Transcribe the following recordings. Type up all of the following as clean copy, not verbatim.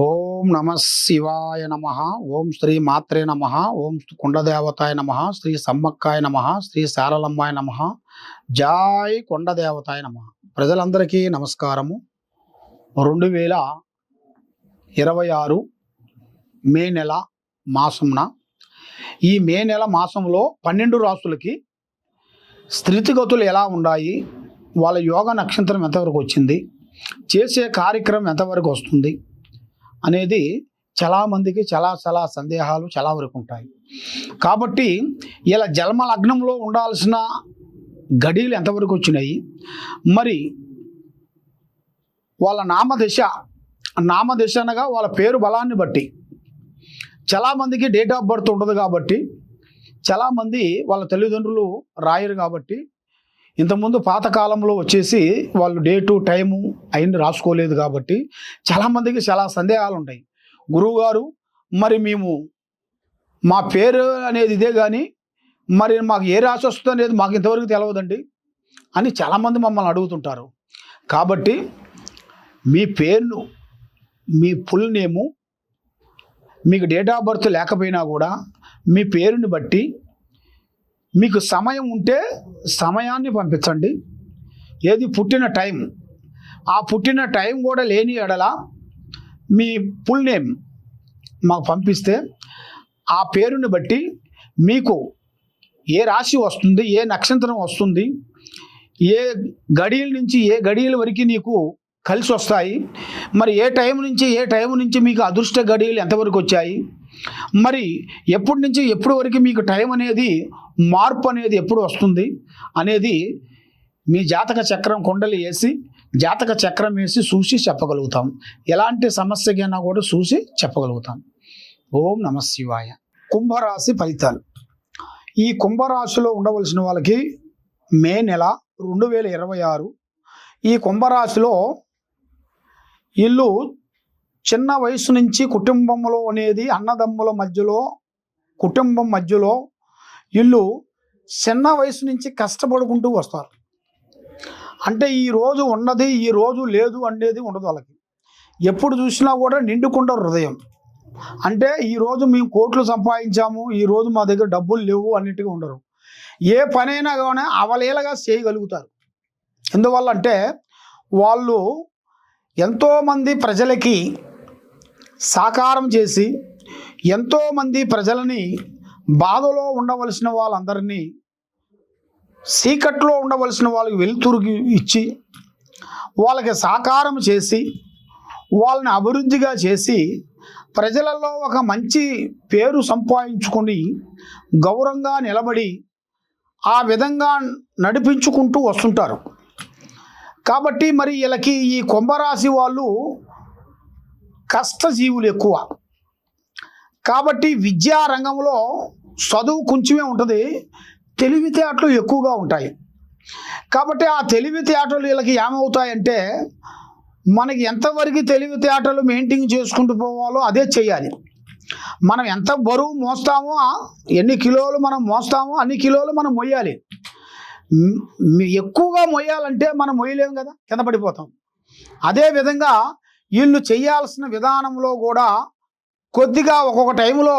ఓం నమ శివాయ నమ. ఓం శ్రీ మాత్రే నమ. ఓం కొండదేవతాయ నమ. శ్రీ సమ్మక్కాయ నమ. శ్రీ శారలమ్మాయ నమ. జాయ్ కొండదేవతాయ నమ. ప్రజలందరికీ నమస్కారము. 2026 మే నెల మాసంన ఈ మే నెల మాసంలో 12 రాసులకి స్థితిగతులు ఎలా ఉన్నాయి, వాళ్ళ యోగ నక్షత్రం ఎంతవరకు వచ్చింది, చేసే కార్యక్రమం ఎంతవరకు వస్తుంది అనేది చాలామందికి చాలా సందేహాలు చాలా వరకు ఉంటాయి. కాబట్టి ఇలా జన్మ లగ్నంలో ఉండాల్సిన గడియలు ఎంతవరకు వచ్చినాయి, మరి వాళ్ళ నామదశ అనగా వాళ్ళ పేరు బలాన్ని బట్టి చాలామందికి డేట్ ఆఫ్ బర్త్ ఉండదు. కాబట్టి చాలామంది వాళ్ళ తల్లిదండ్రులు రాయరు. కాబట్టి ఇంతకుముందు పాతకాలంలో వచ్చేసి వాళ్ళు డేటు టైము అయింది రాసుకోలేదు. కాబట్టి చాలామందికి చాలా సందేహాలు ఉంటాయి. గురువుగారు, మరి మా పేరు అనేది ఇదే కానీ మరి మాకు ఏ రాశి వస్తుంది అనేది మాకు ఇంతవరకు తెలియదండి అని చాలామంది మమ్మల్ని అడుగుతుంటారు. కాబట్టి మీ పేరును, మీ ఫుల్ నేము, మీకు డేట్ ఆఫ్ బర్త్ లేకపోయినా కూడా మీ పేరుని బట్టి మీకు సమయం ఉంటే సమయాన్ని పంపించండి. ఏది పుట్టిన టైం, ఆ పుట్టిన టైం కూడా లేని ఎడల మీ ఫుల్ నేమ్ మాకు పంపిస్తే ఆ పేరుని బట్టి మీకు ఏ రాశి వస్తుంది, ఏ నక్షత్రం వస్తుంది, ఏ గడియల నుంచి ఏ గడియల వరకు నీకు కలిసి వస్తాయి, మరి ఏ టైం నుంచి మీకు అదృష్ట గడియలు ఎంతవరకు వచ్చాయి, మరి ఎప్పటి నుంచి ఎప్పటి వరకు మీకు టైం అనేది మార్పు అనేది ఎప్పుడు వస్తుంది అనేది మీ జాతక చక్రం కుండలి వేసి జాతక చక్రం వేసి చూసి చెప్పగలుగుతాం. ఎలాంటి సమస్యకైనా కూడా చూసి చెప్పగలుగుతాం. ఓం నమ శివాయ. కుంభరాశి ఫలితాలు. ఈ కుంభరాశిలో ఉండవలసిన వాళ్ళకి మే నెల 2026 ఈ కుంభరాశిలో ఇల్లు చిన్న వయసు నుంచి కుటుంబంలో అనేది అన్నదమ్ముల మధ్యలో కుటుంబం మధ్యలో ఇల్లు చిన్న వయసు నుంచి కష్టపడుకుంటూ వస్తారు. అంటే ఈ రోజు ఉన్నది ఈ రోజు లేదు అనేది ఉండదు వాళ్ళకి. ఎప్పుడు చూసినా కూడా నిండుకుండ హృదయం. అంటే ఈరోజు మేము కోట్లు సంపాదించాము, ఈరోజు మా దగ్గర డబ్బులు లేవు అన్నిటిగా ఉండరు. ఏ పనైనా కానీ అవలీలగా చేయగలుగుతారు. ఎందువల్ల అంటే వాళ్ళు ఎంతోమంది ప్రజలకి సాకారం చేసి ఎంతోమంది ప్రజలని బాధలో ఉండవలసిన వాళ్ళందరినీ చీకట్లో ఉండవలసిన వాళ్ళకి వెలుతురుకి ఇచ్చి వాళ్ళకి సాకారం చేసి వాళ్ళని అభివృద్ధిగా చేసి ప్రజలలో ఒక మంచి పేరు సంపాదించుకొని గౌరవంగా నిలబడి ఆ విధంగా నడిపించుకుంటూ వస్తుంటారు. కాబట్టి మరి వీళ్ళకి ఈ కుంభరాశి వాళ్ళు కష్టజీవులు ఎక్కువ. కాబట్టి విద్యా రంగంలో చదువు కొంచెమే ఉంటుంది, తెలివితేటలు ఎక్కువగా ఉంటాయి. కాబట్టి ఆ తెలివితేటలు వీళ్ళకి ఏమవుతాయంటే మనకి ఎంతవరకు తెలివితేటలు మెయింటైన్ చేసుకుంటూ పోవాలో అదే చేయాలి. మనం ఎంత బరువు మోస్తామో, ఎన్ని కిలోలు మనం మోస్తామో అన్ని కిలోలు మనం మొయ్యాలి. ఎక్కువగా మొయ్యాలంటే మనం మొయ్యలేము కదా, కింద పడిపోతాం. అదేవిధంగా వీళ్ళు చేయాల్సిన విధానంలో కూడా కొద్దిగా ఒక్కొక్క టైంలో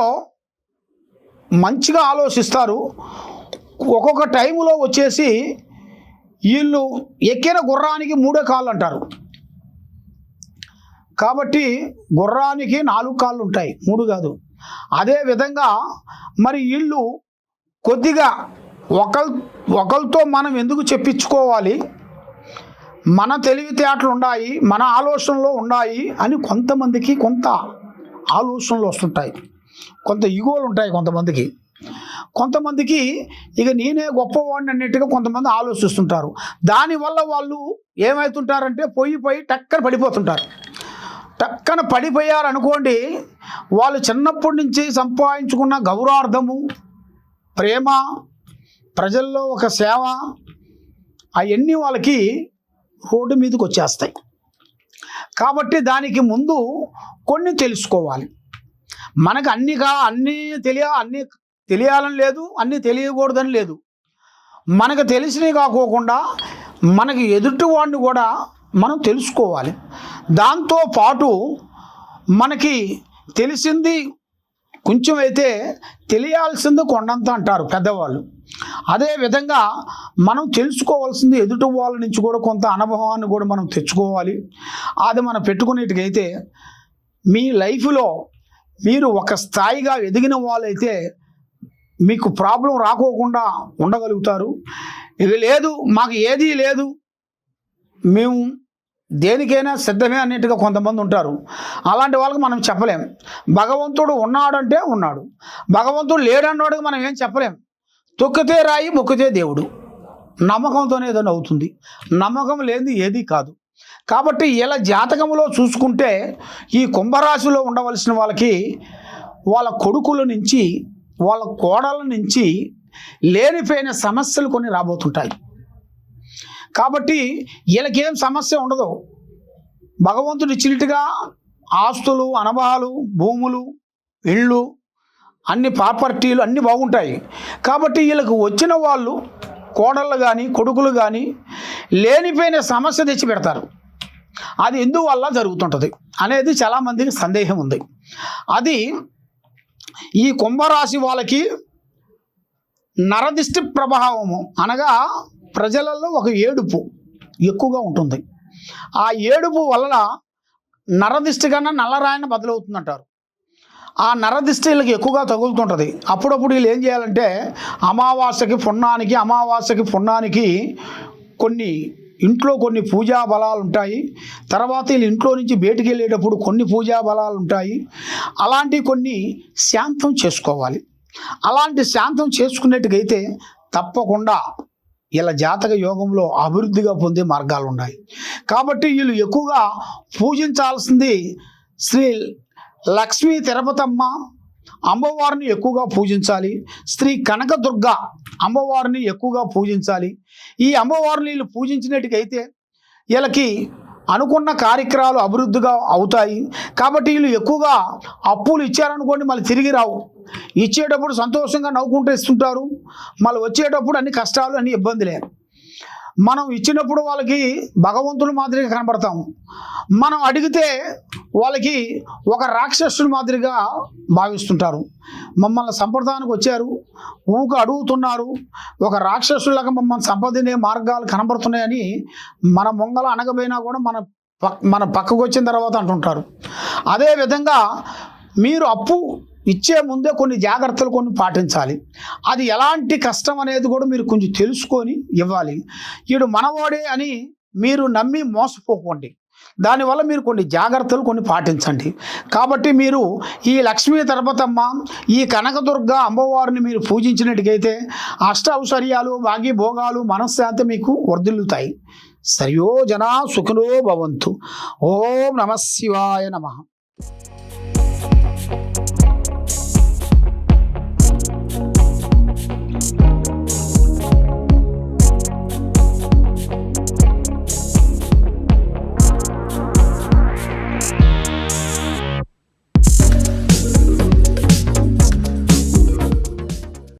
మంచిగా ఆలోచిస్తారు. ఒక్కొక్క టైంలో వచ్చేసి వీళ్ళు ఎక్కిన గుర్రానికి 3 కాళ్ళు అంటారు. కాబట్టి గుర్రానికి 4 కాళ్ళు ఉంటాయి, 3 కాదు. అదేవిధంగా మరి వీళ్ళు కొద్దిగా ఒకరితో మనం ఎందుకు చెప్పించుకోవాలి, మన తెలివితేటలు ఉన్నాయి, మన ఆలోచనలో ఉన్నాయి అని కొంతమందికి కొంత ఆలోచనలు వస్తుంటాయి, కొంత ఈగోలు ఉంటాయి కొంతమందికి ఇక నేనే గొప్పవాడిని అన్నట్టుగా కొంతమంది ఆలోచిస్తుంటారు. దానివల్ల వాళ్ళు ఏమవుతుంటారంటే పోయి టక్కన పడిపోతుంటారు. టక్కన పడిపోయారనుకోండి, వాళ్ళు చిన్నప్పటి నుంచి సంపాదించుకున్న గౌరవార్థము, ప్రేమ, ప్రజల్లో ఒక సేవ అవన్నీ వాళ్ళకి రోడ్డు మీదకి వచ్చేస్తాయి. కాబట్టి దానికి ముందు కొన్ని తెలుసుకోవాలి. మనకు అన్నీ తెలియాలని లేదు, అన్నీ తెలియకూడదని లేదు. మనకు తెలిసినవి కాకోకుండా మనకి ఎదుటి వాడిని కూడా మనం తెలుసుకోవాలి. దాంతోపాటు మనకి తెలిసింది కొంచెం అయితే తెలియాల్సింది కొండంత అంటారు పెద్దవాళ్ళు. అదేవిధంగా మనం తెలుసుకోవాల్సింది ఎదుటి వాళ్ళ నుంచి కూడా కొంత అనుభవాన్ని కూడా మనం తెచ్చుకోవాలి. అది మనం పెట్టుకునేట్టుకైతే మీ లైఫ్లో మీరు ఒక స్థాయిగా ఎదిగిన వాళ్ళైతే మీకు ప్రాబ్లం రాకోకుండా ఉండగలుగుతారు. ఇది లేదు, మాకు ఏదీ లేదు, మేము దేనికైనా సిద్ధమే అన్నట్టుగా కొంతమంది ఉంటారు. అలాంటి వాళ్ళకి మనం చెప్పలేం. భగవంతుడు ఉన్నాడంటే ఉన్నాడు, భగవంతుడు లేడన్నాడు మనం ఏం చెప్పలేం. తొక్కితే రాయి మొక్కితే దేవుడు. నమ్మకంతోనే ఏదైనా అవుతుంది, నమ్మకం లేనిది ఏదీ కాదు. కాబట్టి ఇలా జాతకంలో చూసుకుంటే ఈ కుంభరాశిలో ఉండవలసిన వాళ్ళకి వాళ్ళ కొడుకుల నుంచి వాళ్ళ కోడల నుంచి లేనిపోయిన సమస్యలు కొన్ని రాబోతుంటాయి. కాబట్టి వీళ్ళకేం సమస్య ఉండదు. భగవంతుడు ఇచ్చినట్టుగా ఆస్తులు, అనుభవాలు, భూములు, ఇళ్ళు, అన్ని ప్రాపర్టీలు అన్నీ బాగుంటాయి. కాబట్టి వీళ్ళకు వచ్చిన వాళ్ళు కోడళ్ళు కానీ కొడుకులు కానీ లేనిపోయిన సమస్య తెచ్చి పెడతారు. అది ఎందువల్ల జరుగుతుంటుంది అనేది చాలామందికి సందేహం ఉంది. అది ఈ కుంభరాశి వాళ్ళకి నరదిష్టి ప్రభావము అనగా ప్రజలలో ఒక ఏడుపు ఎక్కువగా ఉంటుంది. ఆ ఏడుపు వలన నరదిష్టి కన్నా నల్లరాయన బదులవుతుందంటారు. ఆ నరదిష్టి వీళ్ళకి ఎక్కువగా తగులుతుంటుంది. అప్పుడప్పుడు వీళ్ళు ఏం చేయాలంటే అమావాస్యకి పుణ్యానికి కొన్ని ఇంట్లో కొన్ని పూజా బలాలు ఉంటాయి. తర్వాత వీళ్ళు ఇంట్లో నుంచి బయటికి వెళ్ళేటప్పుడు కొన్ని పూజా బలాలు ఉంటాయి. అలాంటి కొన్ని శాంతం చేసుకోవాలి. అలాంటి శాంతం చేసుకునేట్టుకైతే తప్పకుండా ఇలా జాతక యోగంలో అభివృద్ధిగా పొందే మార్గాలు ఉన్నాయి. కాబట్టి వీళ్ళు ఎక్కువగా పూజించాల్సింది శ్రీ లక్ష్మీ తిరుపతమ్మ అమ్మవారిని ఎక్కువగా పూజించాలి. శ్రీ కనకదుర్గ అమ్మవారిని ఎక్కువగా పూజించాలి. ఈ అమ్మవారిని వీళ్ళు పూజించినట్టుకైతే వీళ్ళకి అనుకున్న కార్యక్రమాలు అభివృద్ధిగా అవుతాయి. కాబట్టి వీళ్ళు ఎక్కువగా అప్పులు ఇచ్చారనుకోండి మళ్ళీ తిరిగి రావు. ఇచ్చేటప్పుడు సంతోషంగా నవ్వుకుంటూ ఇస్తుంటారు, మళ్ళీ వచ్చేటప్పుడు అన్ని కష్టాలు, అన్ని ఇబ్బందులే. మనం ఇచ్చినప్పుడు వాళ్ళకి భగవంతుడు మాదిరిగా కనబడతాము, మనం అడిగితే వాళ్ళకి ఒక రాక్షసుడి మాదిరిగా భావిస్తుంటారు. మమ్మల్ని సంప్రదాయానికి వచ్చారు, ఊక అడుగుతున్నారు, ఒక రాక్షసులాగా మమ్మల్ని సంపాదించే మార్గాలు కనబడుతున్నాయని మన మొంగల అనగపోయినా కూడా మన పక్కకు వచ్చిన తర్వాత అంటుంటారు. అదేవిధంగా మీరు అప్పు ఇచ్చే ముందే కొన్ని జాగ్రత్తలు కొన్ని పాటించాలి. అది ఎలాంటి కష్టం అనేది కూడా మీరు కొంచెం తెలుసుకొని ఇవ్వాలి. వీడు మనవాడే అని మీరు నమ్మి మోసపోకండి. దానివల్ల మీరు కొన్ని జాగ్రత్తలు కొన్ని పాటించండి. కాబట్టి మీరు ఈ లక్ష్మీ తిరుపతమ్మ, ఈ కనకదుర్గ అమ్మవారిని మీరు పూజించినట్టుకైతే అష్ట ఐశ్వర్యాలు, భాగ్య భోగాలు, మనశ్శాంతి మీకు వర్ధిల్లుతాయి. సర్వో జనా సుఖినో భవంతు. ఓం నమః శివాయ నమః.